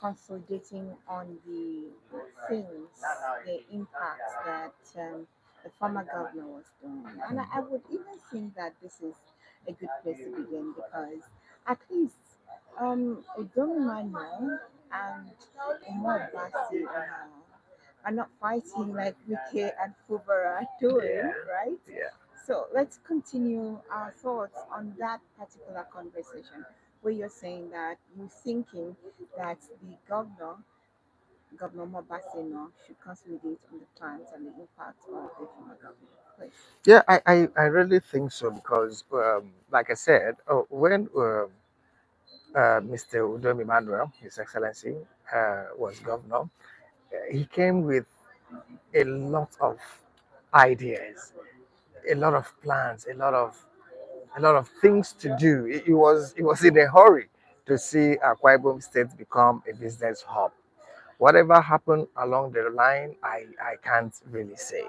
consolidating on the things, the impacts that the former governor was doing. And I would even think that this is a good place to begin because at least Udomi Manuel and Umar Basi are not fighting like Wike and Fubara are doing, Yeah, right? yeah. So let's continue our thoughts on that particular conversation where you're saying that you're thinking that the Governor Mobasino, should consolidate on the plans and the impact of the former government. Please. Yeah, I really think so because, like I said, when Mr. Udom Emmanuel, His Excellency, was governor, he came with a lot of ideas, a lot of plans, a lot of things to do. He was in a hurry to see Akwa Ibom State become a business hub. Whatever happened along the line, I can't really say.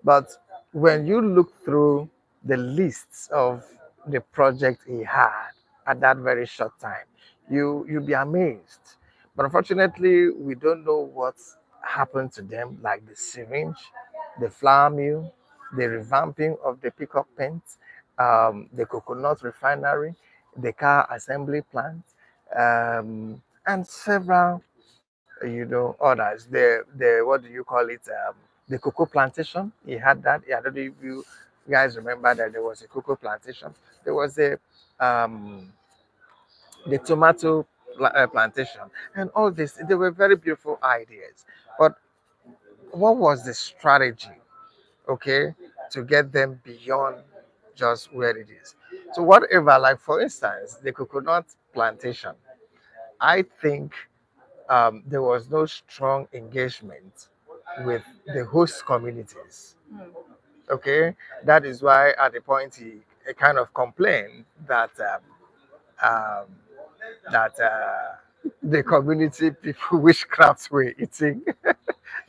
But when you look through the lists of the project he had at that very short time, you'll be amazed. But unfortunately, we don't know what happened to them, like the syringe, the flour mill, the revamping of the pickup plant, the coconut refinery, the car assembly plant, and several others. The what do you call it? The cocoa plantation. He had that. I don't know if you guys remember that there was a cocoa plantation. There was the tomato plantation, and all this. They were very beautiful ideas. But what was the strategy? Okay, to get them beyond just where it is. So whatever, like for instance, the coconut plantation. I think there was no strong engagement with the host communities. Hmm. Okay, that is why at the point he kind of complained um, that the community people witchcraft were eating.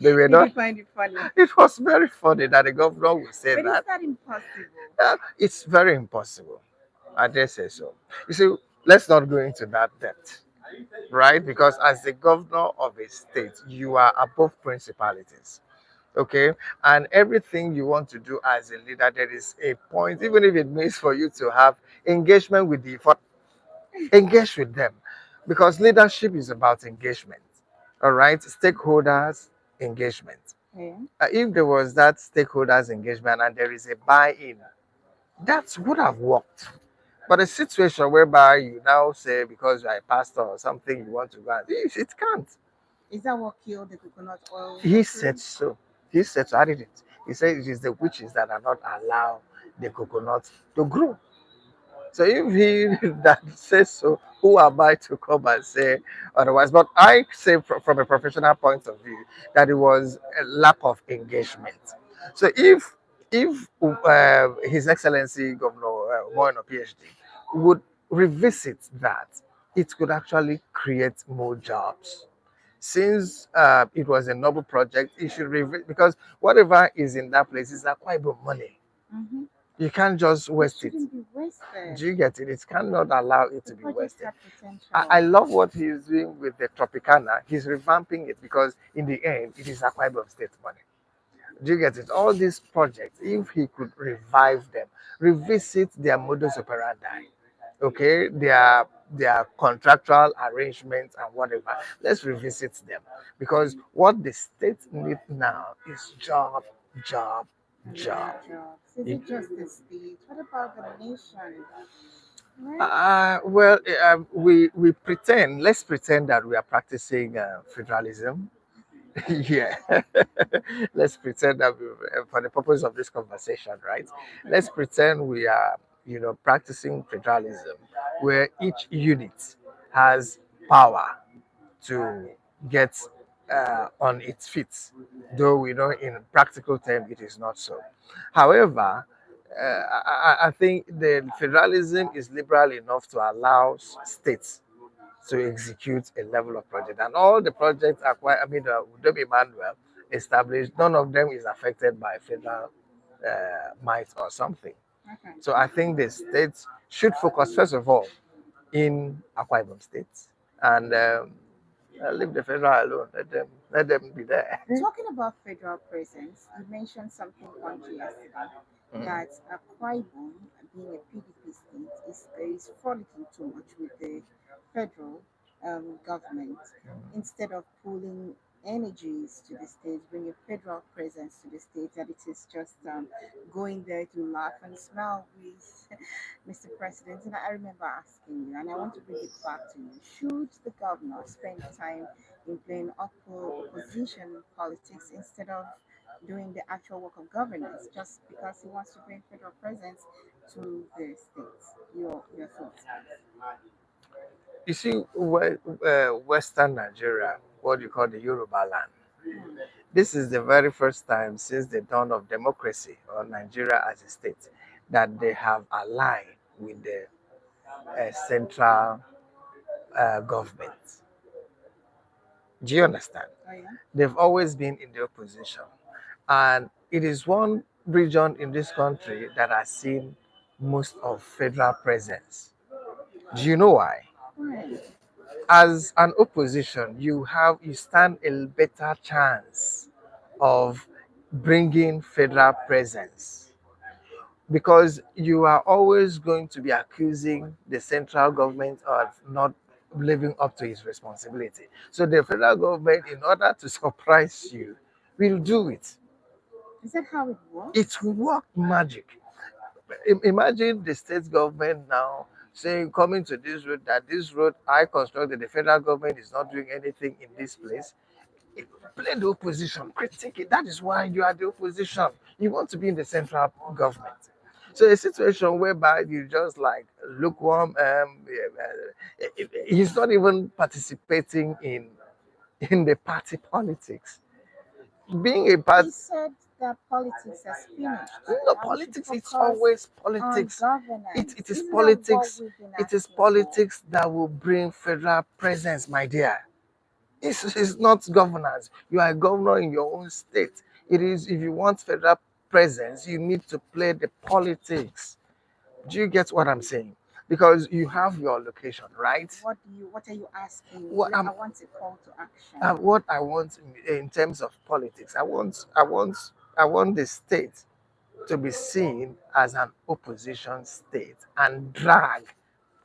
They were Did you not. find it funny? It was very funny that the governor would say But is that. that impossible? It's very impossible. I dare say so. You see, let's not go into that depth, right? Because as the governor of a state, you are above principalities. Okay, and everything you want to do as a leader, there is a point, even if it means for you to have engagement with engage with them, because leadership is about engagement. All right, stakeholders engagement. Yeah. If there was that stakeholders engagement and there is a buy-in, that would have worked. But a situation whereby you now say because you're a pastor or something you want to go and it can't. Is that what killed the coconut oil He industry? said so. He said so. I didn't. He said it is the witches that are not allow the coconut to grow. So if he that says so, who am I to come and say otherwise? But I say from a professional point of view that it was a lack of engagement. So if His Excellency Governor Moeno PhD would revisit that, it could actually create more jobs. Since it was a noble project, it should revisit because whatever is in that place is quite good money. Mm-hmm. You can't just It waste it. shouldn't be wasted. Do you get it? It cannot allow it The to be project wasted. had I potential. love what he's doing with the Tropicana. He's revamping it because in the end, it is a Akwa of state money. Do you get it? All these projects, if he could revive them, revisit their modus operandi, okay, their contractual arrangements and whatever. Let's revisit them because what the state need now is job, More job. jobs. Is It- it just the state? What about the nation? Right? well, we pretend. Let's pretend that we are practicing federalism. Yeah, let's pretend that for the purpose of this conversation, right? Let's pretend we are, practicing federalism, where each unit has power to get on its feet. Though we know in practical terms it is not so. However, I think the federalism is liberal enough to allow states to execute a level of project. And all the projects are quite, Udomi Emmanuel established, none of them is affected by federal might or something. Okay. So I think the states should focus, first of all, in Akwa Ibom State. And Leave the federal alone. Let them be there. Talking about federal presence, you mentioned something punchy yesterday Mm. that Akwa Ibom, being a PDP state, is frolicking too much with the federal government instead of pulling energies to the state, bringing federal presence to the state, that it is just going there to laugh and smile with Mr. President. And I remember asking you, and I want to bring it back to you, should the governor spend time in playing opposition politics instead of doing the actual work of governance just because he wants to bring federal presence to the states? Your thoughts, You see, Western Nigeria, what you call the Yoruba land, please. this is the very first time since the dawn of democracy or Nigeria as a state that they have aligned with the central government. Do you understand? Oh yeah. They've always been in the opposition. And it is one region in this country that has seen most of federal presence. Do you know why? Right. As an opposition, you stand a better chance of bringing federal presence because you are always going to be accusing the central government of not living up to its responsibility. So the federal government, in order to surprise you, will do it. Is that how it It works? worked magic. Imagine the state government now saying, coming to this road, that this road I constructed, the federal government is not doing anything in this place. Play the opposition, critique it. That is why you are the opposition. You want to be in the central government. So a situation whereby you just like lukewarm, he's not even participating in the party politics. Being a He part, said that politics has finished, no that we should politics. It's focus always on politics. It governance. is Isn't that what politics. we've been It is asking for? politics that will bring federal presence, my dear. It's not governance. You are a governor in your own state. It is if you want federal presence, you need to play the politics. Do you get what I'm saying? Because you have your location, right? What are you asking? What I I'm want a call to action. what I want in terms of politics, I want the state to be seen as an opposition state and drag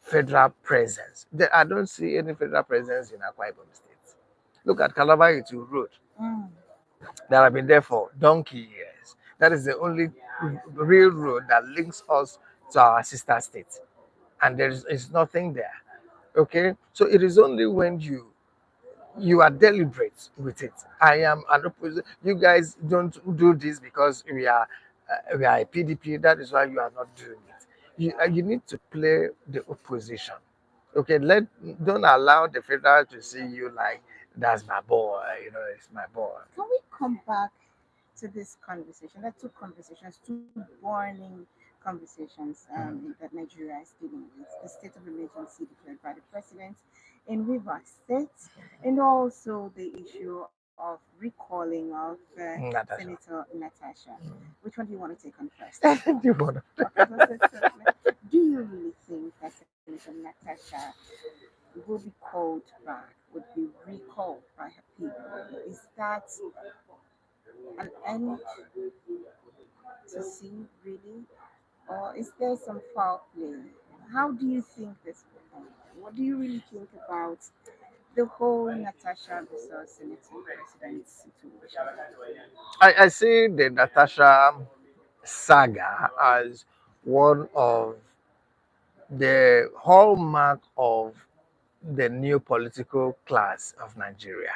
federal presence. I don't see any federal presence in Akwa Ibom State. Look at Calabar to Road Mm. that have been there for donkey years. That is the only real road that links us to our sister state, and is nothing there. Okay, so it is only when you are deliberate with it. I am an opposite. You guys don't do this because we are a PDP. That is why you are not doing it. You need to play the opposition. Okay, don't allow the federal to see you like that's my boy. It's my boy. Can we come back to this conversation? There are two conversations, two burning conversations that Nigeria is dealing with: the state of emergency declared by the president in Rivers State, and also the issue of recalling of Natasha. Senator Natasha. Which one do you want to take on first? You wanna- Okay, do you really think that Senator Natasha will be called back, would be recalled by her people? Is that an end to see, really? Or is there some foul play? How do you think this will end? What do you really think about the whole Natasha versus Senator President situation? I see the Natasha saga as one of the hallmark of the new political class of Nigeria.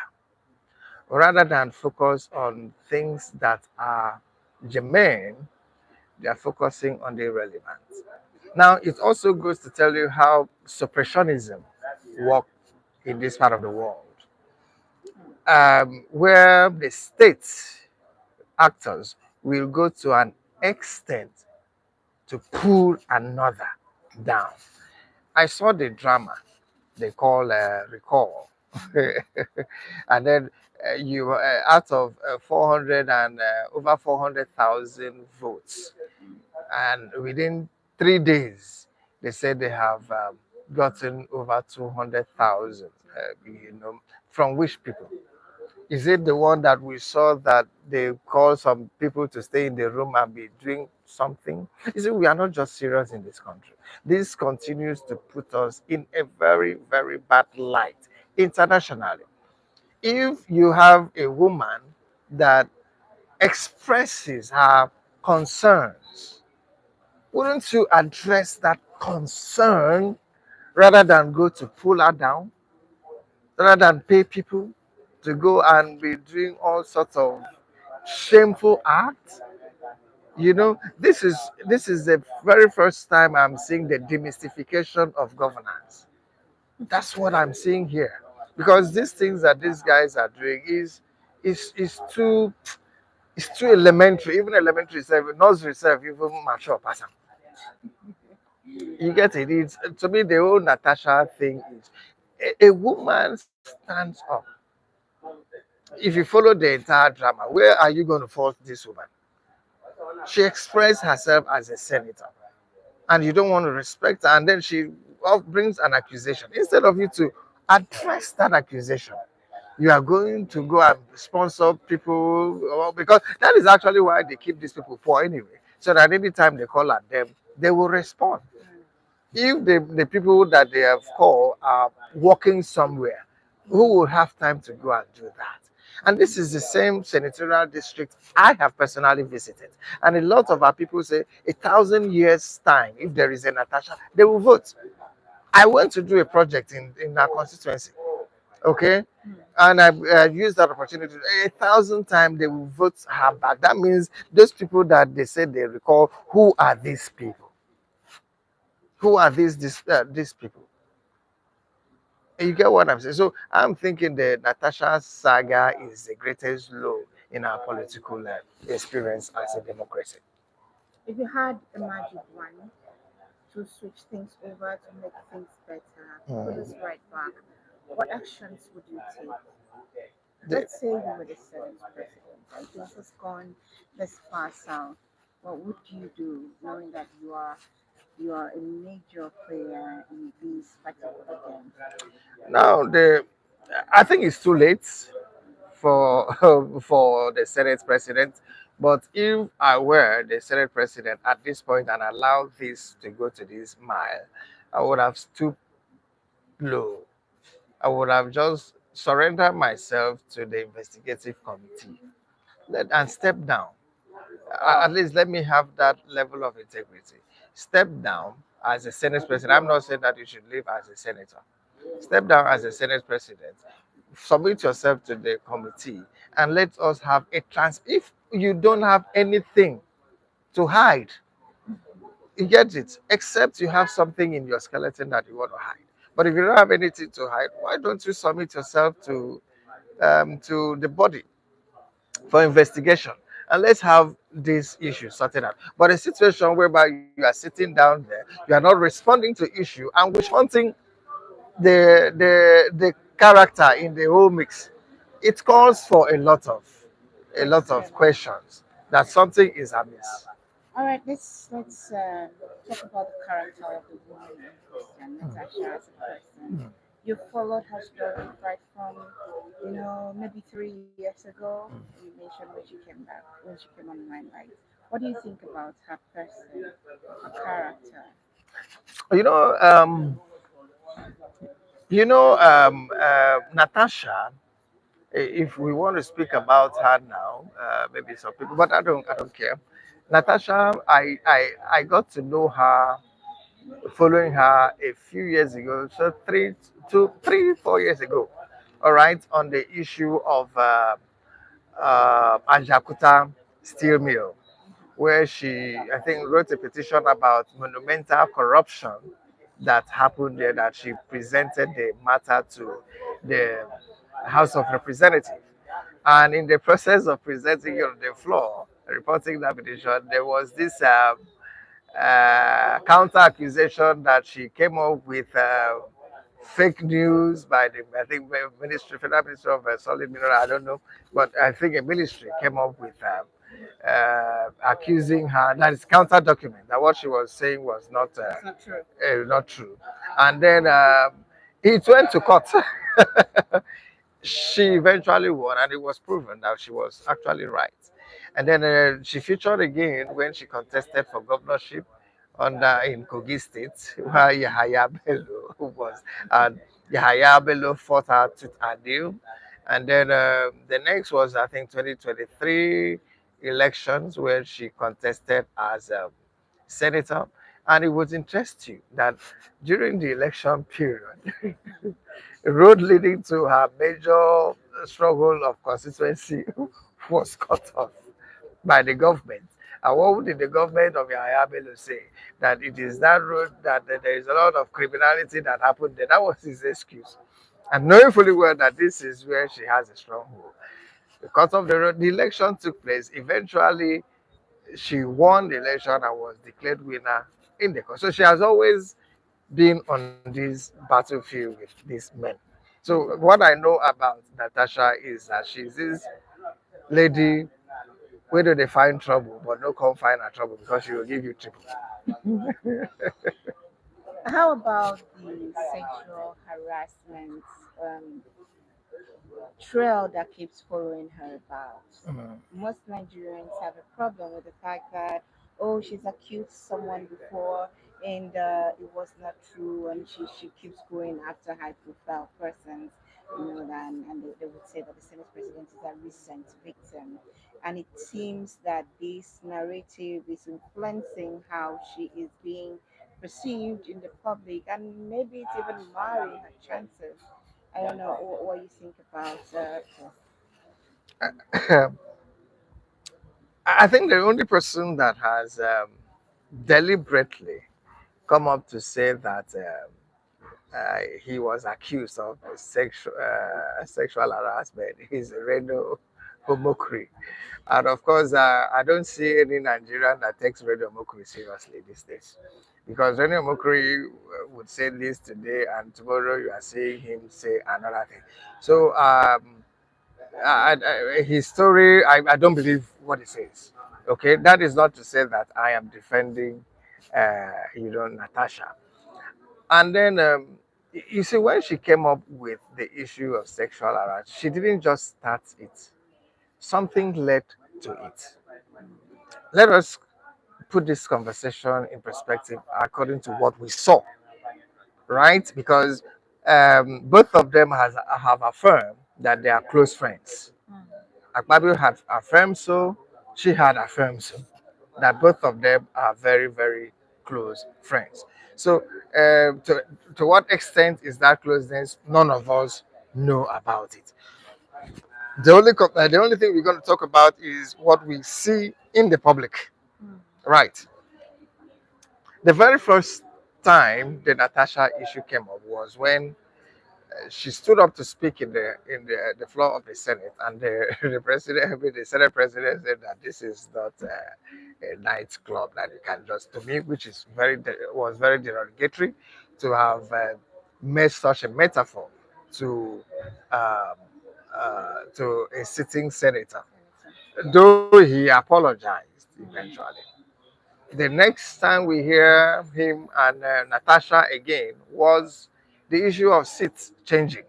Rather than focus on things that are germane, they are focusing on the irrelevant. Now, it also goes to tell you how suppressionism works in this part of the world, where the state actors will go to an extent to pull another down. I saw the drama they call Recall, and then you out of 400 and over 400,000 votes, and within 3 days they said they have gotten over 200,000, from which people? Is it the one that we saw that they call some people to stay in the room and be doing something? You see, we are not just serious in this country. This continues to put us in a very, very bad light internationally. If you have a woman that expresses her concerns, wouldn't you address that concern rather than go to pull her down, rather than pay people to go and be doing all sorts of shameful acts? This is the very first time I'm seeing the demystification of governance. That's what I'm seeing here. Because these things that these guys are doing is too elementary. Even elementary self, nursery self, even mature person. You get it? It's to me the whole Natasha thing is a woman stands up. If you follow the entire drama, where are you going to fault this woman? She expressed herself as a senator, and you don't want to respect her, and then she brings an accusation. Instead of you to address that accusation, you are going to go and sponsor people, because that is actually why they keep these people poor anyway, so that anytime they call at them, they will respond. If the people that they have called are working somewhere, who will have time to go and do that? And this is the same senatorial district I have personally visited. And a lot of our people say 1,000 years' time, if there is a Natasha, they will vote. I went to do a project in our constituency, okay? And I used that opportunity. 1,000 times they will vote her back. That means those people that they said they recall, who are these people? Who are these people? You get what I'm saying? So I'm thinking the Natasha saga is the greatest low in our political experience as a democracy. If you had a magic wand to switch things over to make things better, put us Mm. right back, what actions would you take? The- Let's say you were the Senate president and things has gone this far south. What would you do knowing that you are a major player in this particular game? Now, I think it's too late for for the Senate president. But if I were the Senate president at this point and allow this to go to this mile, I would have stooped low. I would have just surrendered myself to the investigative committee and step down. At least let me have that level of integrity. Step down as a Senate president. I'm not saying that you should live as a senator. Step down as a Senate president. Submit yourself to the committee and let us have a trans. If you don't have anything to hide, you get it, except you have something in your skeleton that you want to hide. But if you don't have anything to hide, why don't you submit yourself to the body for investigation, and let's have this issue sorted out. But a situation whereby you are sitting down there, you are not responding to issue and wishing the character in the whole mix, it calls for a lot of Questions. questions that something is amiss. All right, let's talk about the character of the woman in question, Natasha as a person. You followed her story right from, maybe 3 years ago. You mentioned when she came back, when she came on the limelight. What do you think about her person, her character? You know, Natasha. If we want to speak about her now, maybe some people, but I don't care. Natasha, I got to know her, following her a few years ago, so 4 years ago. All right, on the issue of Ajakuta steel mill, where she, I think, wrote a petition about monumental corruption that happened there, that she presented the matter to the House of Representatives. And in the process of presenting it on the floor, reporting that petition, there was this counter accusation that she came up with fake news by the, I think, Ministry, Federal Ministry of Solid Mineral, I don't know, but I think a ministry came up with. accusing her that is counter document that what she was saying was It's not true. not true. And then it went to court. She eventually won, and it was proven that she was actually right. And then she featured again when she contested for governorship under in Kogi State, where Yahaya Bello was, and Yahaya Bello fought her tooth and nail. And then the next was, I think, 2023 elections where she contested as senator. And it was interesting that during the election period, the road leading to her major struggle of constituency was cut off by the government. And what did the government of Yahya Bello say? That it is that road that there is a lot of criminality that happened there. That was his excuse. And knowing fully well that this is where she has a stronghold. Because of the road, the election took place. Eventually, she won the election and was declared winner in the court. So she has always been on this battlefield with these men. So what I know about Natasha is that she's this lady where do they find trouble, but no come find her trouble because she will give you triple. How about the sexual harassment um, trail that keeps following her about? Mhm. Most Nigerians have a problem with the fact that, oh, she's accused someone before and it was not true, and she keeps going after high profile persons, that, and they would say that the Senate president is a recent victim. And it seems that this narrative is influencing how she is being perceived in the public, and maybe it's even marring her chances. I don't know what you think about this. I think the only person that has deliberately come up to say that he was accused of sexual harassment is Reno Omokri. And of course, I don't see any Nigerian that takes Radio Mokri seriously these days. Because Radio Mokri would say this today, and tomorrow you are seeing him say another thing. So, his story, I don't believe what he says. Okay, that is not to say that I am defending, Natasha. And then, you see, when she came up with the issue of sexual harassment, she didn't just start it, something led to it. Let us put this conversation in perspective according to what we saw, right? Because both of them have affirmed that they are close friends. Mm. Akpabio had affirmed so, she had affirmed so, that both of them are very, very close friends. So, to what extent is that closeness? None of us know about it. The only thing we're going to talk about is what we see in the public, Mm. right? The very first time the Natasha issue came up was when she stood up to speak in the floor of the Senate, and the president, I mean, the Senate president, said that this is not a nightclub that you can just, to me, which is was very derogatory to have made such a metaphor to um, to a sitting senator, though he apologized eventually. The next time we hear him and Natasha again was the issue of seats changing.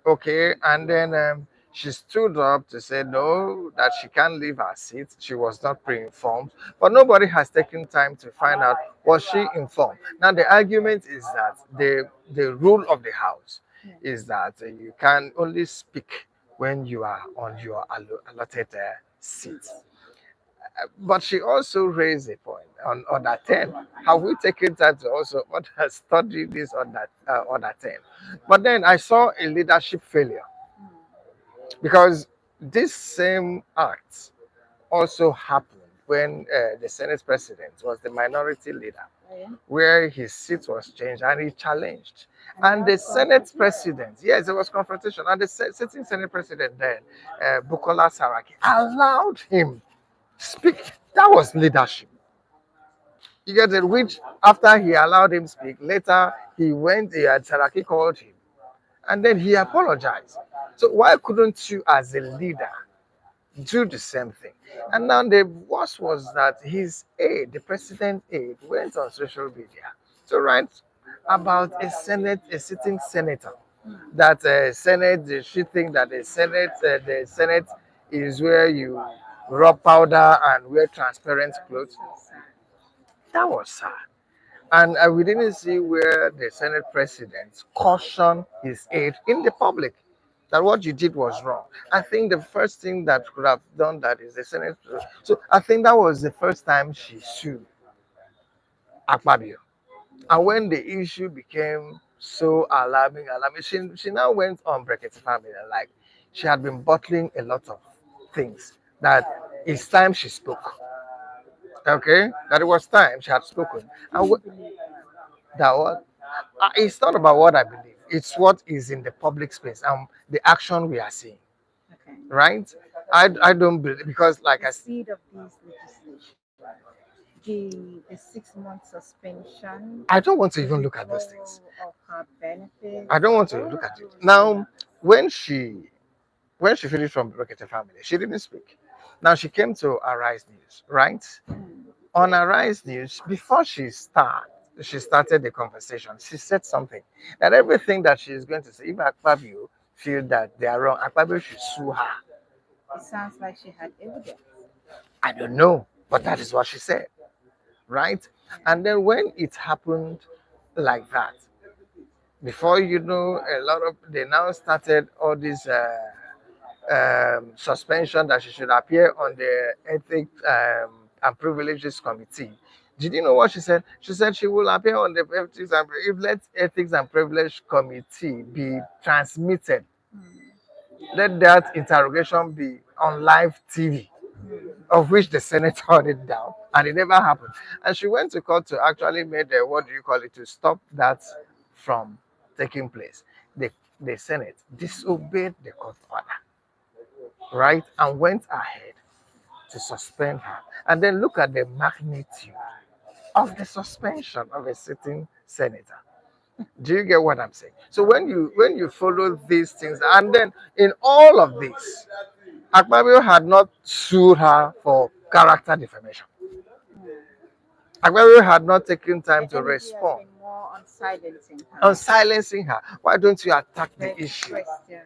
Okay, and then she stood up to say no, that she can't leave her seat. She was not pre-informed, but nobody has taken time to find out was she informed. Now the argument is that the rule of the house Yeah. is that you can only speak when you are on your allotted seat. Seats. But she also raised a point on that 10. Have we taken time to also study this on that 10? But then I saw a leadership failure Mm. because this same act also happened when the Senate president was the minority leader, Oh, yeah. where his seat was changed and he challenged. And there And was the Senate confrontation. president, yes, there was confrontation, and the sitting Senate president then, Bukola Saraki, allowed him speak. That was leadership. You get it? Which after he allowed him speak, later he went, he had Saraki called him, and then he apologized. So why couldn't you as a leader do the same thing. And now the worst was that his aide, the president aide, went on social media to write about a sitting senator. Hmm. That Senate, she think that the Senate is where you rub powder and wear transparent That's clothes. so sad. That was sad. And we didn't see where the Senate president cautioned his aide in the public that what you did was wrong. I think the first thing that could have done that is the Senate. So I think that was the first time she sued Akpabio. And when the issue became so alarming, she now went on Bracket's family and like she had been bottling a lot of things. That it's time she spoke. Okay, that it was time she had spoken. Do And you believe that? that what it's not about what I believe. It's what is in the public space and the action we are seeing. Okay. Right? I don't believe because like The I speed of this legislation, the 6 month suspension, I don't want to the even look at those things. withdrawal of her benefits, I don't want to all look of at it. those Now things. when she finished from Rocket family, she didn't speak. Now she came to Arise News, right? Hmm. On Arise News, before she started the conversation, she said something that everything that she is going to say, if Akpabio feel that they are wrong, Akpabio should sue her. It sounds like she had evidence. I don't know, but that is what she said, right? Yeah. And then when it happened like that, before you know, a lot of they now started all this suspension that she should appear on the Ethics and Privileges Committee. Did you know what she said? She said she will appear on the if let Ethics and Privilege Committee be transmitted, Hmm. let that interrogation be on live TV, Hmm. of which the Senate turned it down, and it never happened. And she went to court to actually make the what do you call it to stop that from taking place. The Senate disobeyed the court order, right, and went ahead to suspend her. And then look at the magnitude of the suspension of a sitting senator. Do you get what I'm saying? So when you follow these things, and then in all of this, Akpabio had not sued her for character defamation. Hmm. Akpabio had not taken time The to energy has respond been more on silencing on her. silencing her. Why don't you attack the Beg the issue? question.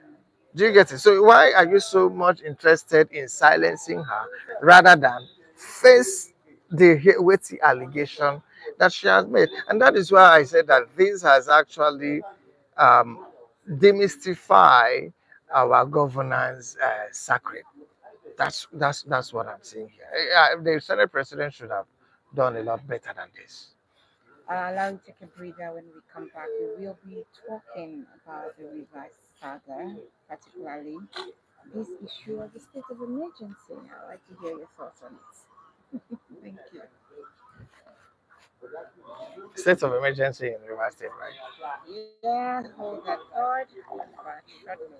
Do you get it? So why are you so much interested in silencing her rather than face the weighty allegation that she has made? And that is why I said that this has actually um, demystified our governance sacred. That's what I'm saying here. The Senate president should have done a lot better than this. I'll allow you to take a breather. When we come back, we will be talking about the revised saga, particularly this issue of the state of emergency. I'd like to hear your thoughts on it. Thank you. State of emergency in River State, right? Yeah, hold that thought. I'll be back shortly.